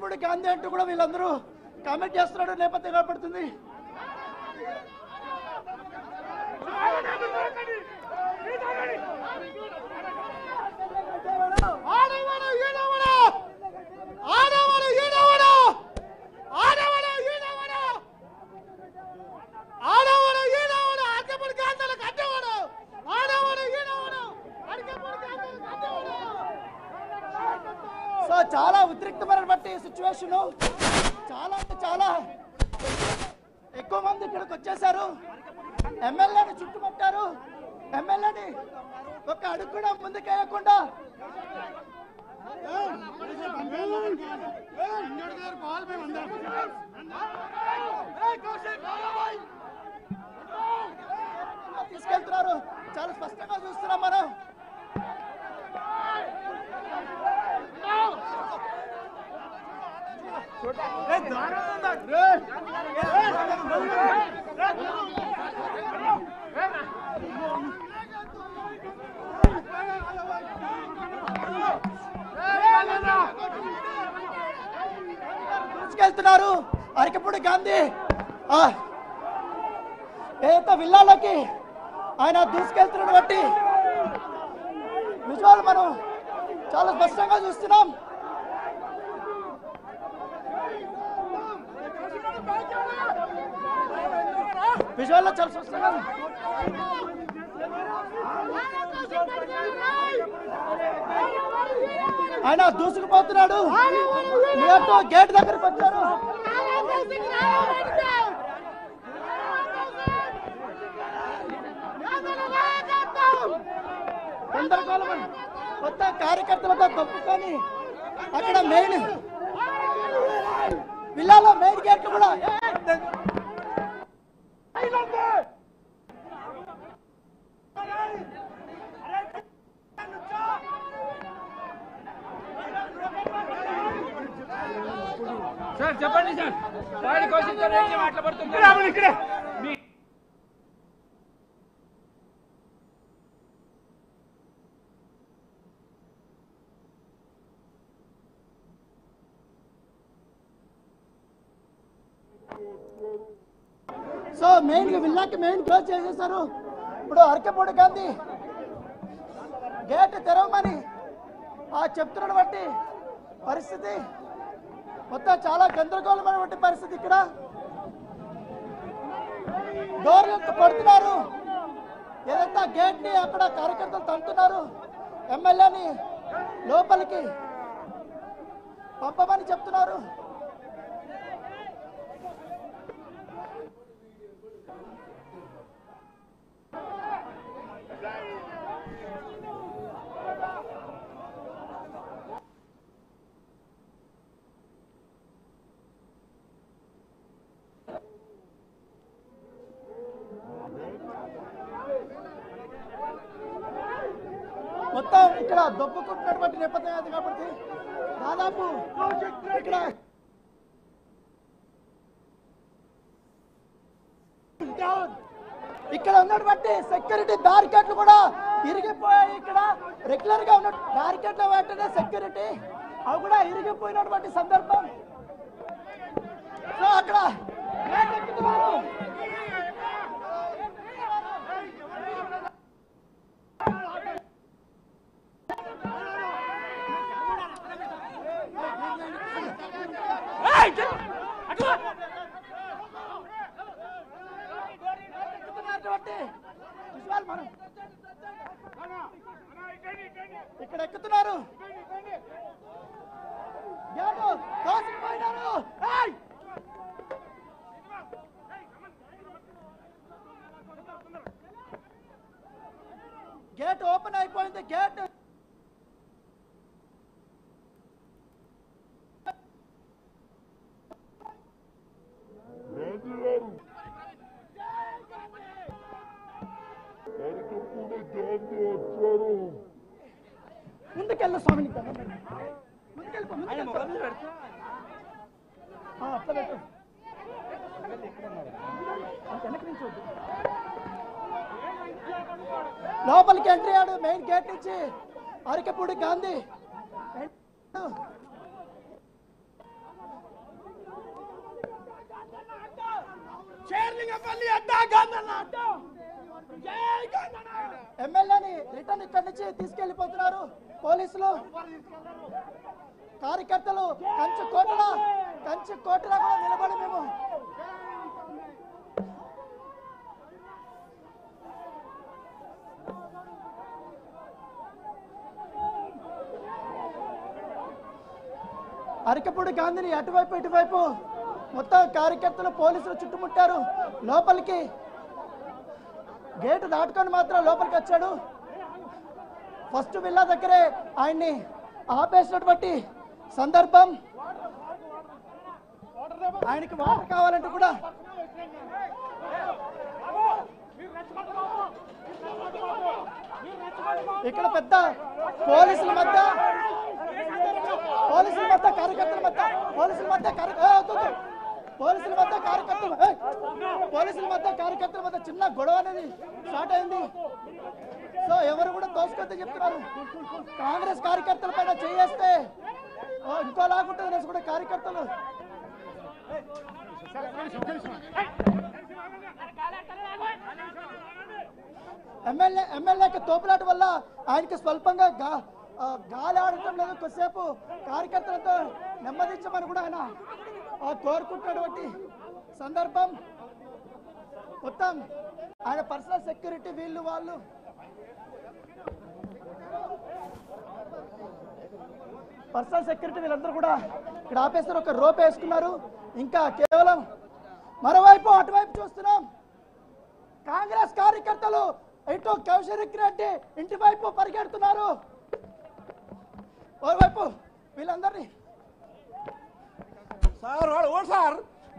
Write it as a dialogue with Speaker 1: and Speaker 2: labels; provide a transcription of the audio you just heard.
Speaker 1: అరకపూడి గాంధీ అంటూ కూడా వీళ్ళందరూ కామెంట్ చేస్తున్నాడు నేపథ్యం కనపడుతుంది. సో చాలా ఉద్రిక్తమైనటువంటి సిచ్యువేషన్, చాలా అంటే చాలా ఎక్కువ మంది ఇక్కడికి వచ్చేసారు. ఎమ్మెల్యేని చుట్టుముట్టారు. ఎమ్మెల్యేని ఒక అడుగు కూడా ముందుకేయకుండా తీసుకెళ్తున్నారు. చాలా స్పష్టంగా చూస్తున్నాం మనం. తీసుకెళ్తున్నారు అరకపూడి గాంధీ ఏదైతే విల్లాలోకి ఆయన దూసుకెళ్తున్న బట్టి విజువల్ మనం చాలా స్పష్టంగా చూస్తున్నాం. విజువల్లో చాలా స్పష్టంగా ఆయన దూసుకుపోతున్నాడు. గేట్ దగ్గరకు వచ్చారు. గందరగోళం కొత్త కార్యకర్తలతో తప్పుకొని అక్కడ మెయిన్ విల్లాలో మెయిన్ గేట్లు కూడా
Speaker 2: సార్ చెప్పండి సార్. వాడి కోసం మాట్లాడుతుంది.
Speaker 1: సో మెయిన్ విల్లాకి మెయిన్ క్లోజ్ చేసేసారు. ఇప్పుడు అరకపూడి గాంధీ గేట్ తెరవమని చెప్తున్న బట్టి పరిస్థితి మొత్తం చాలా గందరగోళమైనటువంటి పరిస్థితి. ఇక్కడ డోర్లు కొడుతున్నారు. ఏదైతే గేట్ ని అక్కడ కార్యకర్తలు తంటున్నారు. ఎమ్మెల్యేని లోపలికి పంపమని చెప్తున్నారు. మొత్తం ఇక్కడ దొబ్బుకుంటున్నటువంటి నేపథ్యం అది కాబట్టి దాదాపు ఇక్కడ ఉన్నటువంటి సెక్యూరిటీ బ్యారికేడ్లు కూడా ఇరిగిపోయాయి. ఇక్కడ రెగ్యులర్ గా ఉన్న బ్యారికేడ్ల వెంటనే సెక్యూరిటీ అవి కూడా ఇరిగిపోయినటువంటి సందర్భం. సో అక్కడ ఇక్కడ ఎక్కుతున్నారు. గేట్ ఓపెన్ అయిపోయింది. గేట్ ముందుకెళ్ళ స్వామి లోపలికి ఎంట్రీ అయ్యాడు మెయిన్ గేట్ నుంచి అరకపూడి గాంధీ. ఎమ్మెల్యేని రిటర్న్ ఇక్కడి నుంచి తీసుకెళ్లిపోతున్నారు పోలీసులు. కార్యకర్తలు కంచు కోటలా కూడా నిలబడి మేము అరకపూడి గాంధీని అటువైపు ఇటువైపు మొత్తం కార్యకర్తలు పోలీసులు చుట్టుముట్టారు. లోపలికి గేటు దాటుకొని మాత్రం లోపలికి వచ్చాడు. ఫస్ట్ విల్లా దగ్గరే ఆయన్ని ఆపేసినటువంటి సందర్భం. ఆయనకి వాటర్ కావాలంటే కూడా ఇక్కడ పెద్ద పోలీసుల మధ్య కార్యకర్తల మధ్య చిన్న గొడవ అనేది స్టార్ట్ అయింది. సో ఎవరు కూడా తోసుకొద్దని చెప్తున్నారు. కాంగ్రెస్ కార్యకర్తల పైన చేయేస్తే ఇంకోలాగుంటుంది అనేసి కూడా కార్యకర్తలు ఎమ్మెల్యేకి తోపులాట వల్ల ఆయనకి స్వల్పంగా గాలి ఆడటం లేదు. కొద్దిసేపు కార్యకర్తలతో నెమ్మదించమని కూడా ఆయన కోరుకుంటున్నటువంటి సందర్భం. మొత్తం ఆయన పర్సనల్ సెక్యూరిటీ వాళ్ళు పర్సనల్ సెక్యూరిటీ వీళ్ళందరూ కూడా ఇక్కడ ఆపేస్తారు. ఒక రోప్ వేసుకున్నారు. ఇంకా కేవలం మరోవైపు అటువైపు చూస్తున్నాం. కాంగ్రెస్ కార్యకర్తలు ఇటు కౌశిక్ రెడ్డి ఇంటి వైపు పరిగెడుతున్నారు. మరోవైపు వీళ్ళందరినీ
Speaker 3: సార్ వాడు సార్